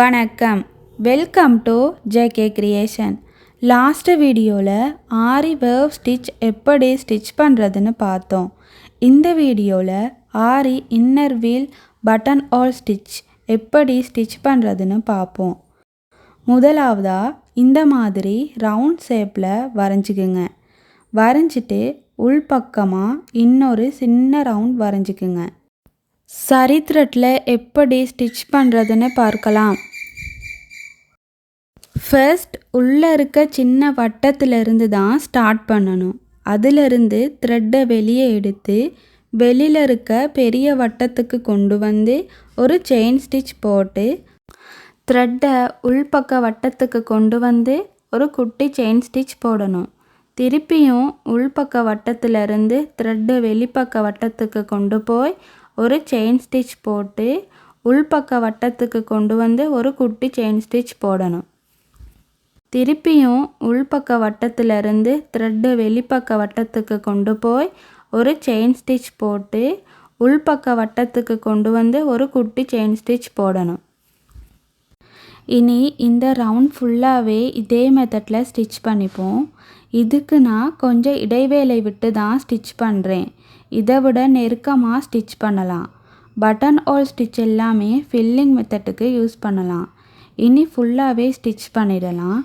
வணக்கம், welcome to JK creation. Last வீடியோவில் aari wave stitch எப்படி ஸ்டிச் பண்ணுறதுன்னு பார்த்தோம். இந்த வீடியோவில் aari inner wheel button whole stitch எப்படி ஸ்டிச் பண்ணுறதுன்னு பார்ப்போம். முதலாவதாக இந்த மாதிரி ரவுண்ட் ஷேப்பில் வரைஞ்சிக்குங்க. வரைஞ்சிட்டு உள்பக்கமாக இன்னொரு சின்ன ரவுண்ட் வரைஞ்சிக்குங்க. சரி த்ரெட்டில் எப்படி ஸ்டிச் பண்ணுறதுன்னு பார்க்கலாம். ஃபர்ஸ்ட் உள்ளே இருக்க சின்ன வட்டத்திலிருந்து தான் ஸ்டார்ட் பண்ணணும். அதிலிருந்து த்ரெட்டை வெளியே எடுத்து வெளியில் இருக்க பெரிய வட்டத்துக்கு கொண்டு வந்து ஒரு செயின் ஸ்டிச் போட்டு த்ரெட்டை உள்பக்க வட்டத்துக்கு கொண்டு வந்து ஒரு குட்டி செயின் ஸ்டிச் போடணும். திருப்பியும் உள்பக்க வட்டத்திலிருந்து த்ரெட்டை வெளிப்பக்க வட்டத்துக்கு கொண்டு போய் ஒரு செயின் ஸ்டிச் போட்டு உள்பக்க வட்டத்துக்கு கொண்டு வந்து ஒரு குட்டி செயின் ஸ்டிச் போடணும். திருப்பியும் உள்பக்க வட்டத்திலிருந்து த்ரெட்டை வெளிப்பக்க வட்டத்துக்கு கொண்டு போய் ஒரு செயின் ஸ்டிச் போட்டு உள்பக்க வட்டத்துக்கு கொண்டு வந்து ஒரு குட்டி செயின் ஸ்டிச் போடணும். இனி இந்த ரவுண்ட் ஃபுல்லாகவே இதே மெத்தடில் ஸ்டிச் பண்ணிப்போம். இதுக்கு நான் கொஞ்சம் இடைவேளை விட்டு தான் ஸ்டிச் பண்ணுறேன். இதை விட நெருக்கமாக ஸ்டிச் பண்ணலாம். பட்டன் ஹோல் ஸ்டிச் எல்லாமே ஃபில்லிங் மெத்தடுக்கு யூஸ் பண்ணலாம். இனி ஃபுல்லாகவே ஸ்டிச் பண்ணிடலாம்.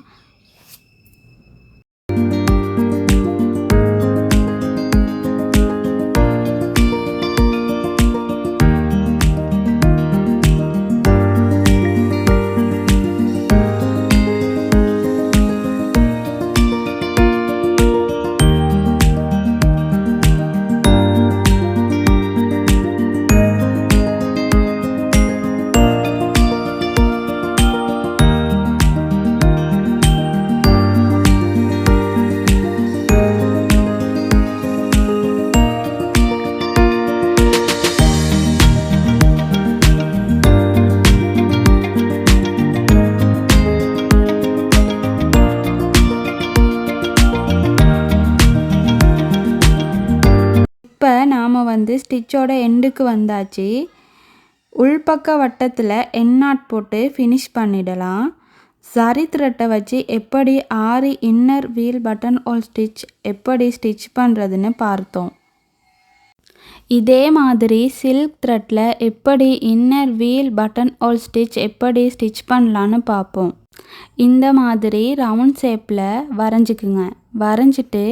இப்போ நாம் ஸ்டிச்சோட எண்டுக்கு வந்தாச்சு. உள்பக்க வட்டத்தில் எண்ணாட் போட்டு ஃபினிஷ் பண்ணிடலாம். சரி த்ரெட்டை வச்சு எப்படி aari inner wheel button whole stitch எப்படி ஸ்டிச் பண்ணுறதுன்னு பார்த்தோம். இதே மாதிரி சில்க் த்ரெட்டில் எப்படி inner wheel button whole stitch எப்படி ஸ்டிச் பண்ணலான்னு பார்ப்போம். இந்த மாதிரி ரவுண்ட் ஷேப்பில் வரைஞ்சிக்குங்க. வரைஞ்சிட்டு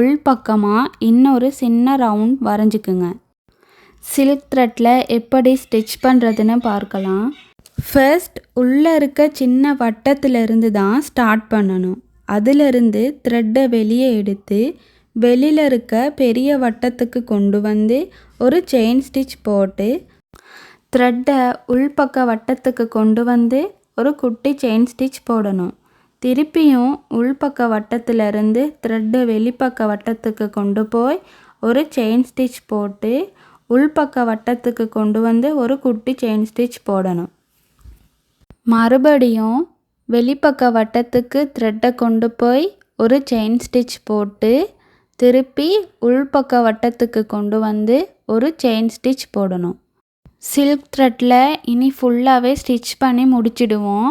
உள்பக்கமாக இன்னொரு சின்ன ரவுண்ட் வரைஞ்சிக்குங்க. சில்க் த்ரெட்டில் எப்படி ஸ்டிச் பண்ணுறதுன்னு பார்க்கலாம். ஃபர்ஸ்ட் உள்ளே இருக்க சின்ன வட்டத்திலிருந்து தான் ஸ்டார்ட் பண்ணணும். அதிலிருந்து த்ரெட்டை வெளியே எடுத்து வெளியில் இருக்க பெரிய வட்டத்துக்கு கொண்டு வந்து ஒரு செயின் ஸ்டிச் போட்டு த்ரெட்டை உள்பக்க வட்டத்துக்கு கொண்டு வந்து ஒரு குட்டி செயின் ஸ்டிச் போடணும். திருப்பியும் உள்பக்க வட்டத்திலிருந்து த்ரெட்டை வெளிப்பக்க வட்டத்துக்கு கொண்டு போய் ஒரு செயின் ஸ்டிச் போட்டு உள்பக்க வட்டத்துக்கு கொண்டு வந்து ஒரு குட்டி செயின் ஸ்டிச் போடணும். மறுபடியும் வெளிப்பக்க வட்டத்துக்கு த்ரெட்டை கொண்டு போய் ஒரு செயின் ஸ்டிச் போட்டு திருப்பி உள்பக்க வட்டத்துக்கு கொண்டு வந்து ஒரு செயின் ஸ்டிச் போடணும். சில்க் த்ரெட்டில் இனி ஃபுல்லாகவே ஸ்டிச் பண்ணி முடிச்சிடுவோம்.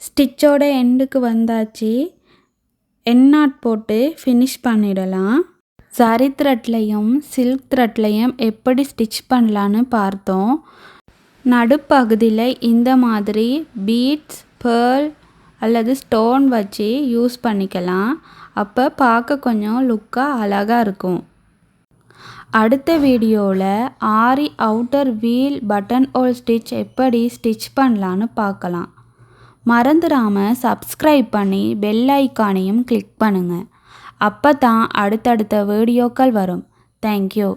ஸ்டிச்சோட எண்டுக்கு வந்தாச்சு. எண்ணாட் போட்டு ஃபினிஷ் பண்ணிடலாம். சரி த்ரெட்லையும் சில்க் த்ரெட்லையும் எப்படி ஸ்டிச் பண்ணலான்னு பார்த்தோம். நடுப்பகுதியில் இந்த மாதிரி பீட்ஸ், பேர்ல் அல்லது ஸ்டோன் வச்சு யூஸ் பண்ணிக்கலாம். அப்போ பார்க்க கொஞ்சம் லுக்காக அழகாக இருக்கும். அடுத்த வீடியோவில் aari outer wheel button whole stitch எப்படி ஸ்டிச் பண்ணலான்னு பார்க்கலாம். மறந்துடாமல் சப்ஸ்கிரைப் பண்ணி பெல் ஐக்கானையும் கிளிக் பண்ணுங்கள். அப்போ தான் அடுத்தடுத்த வீடியோக்கள் வரும். தேங்க்யூ.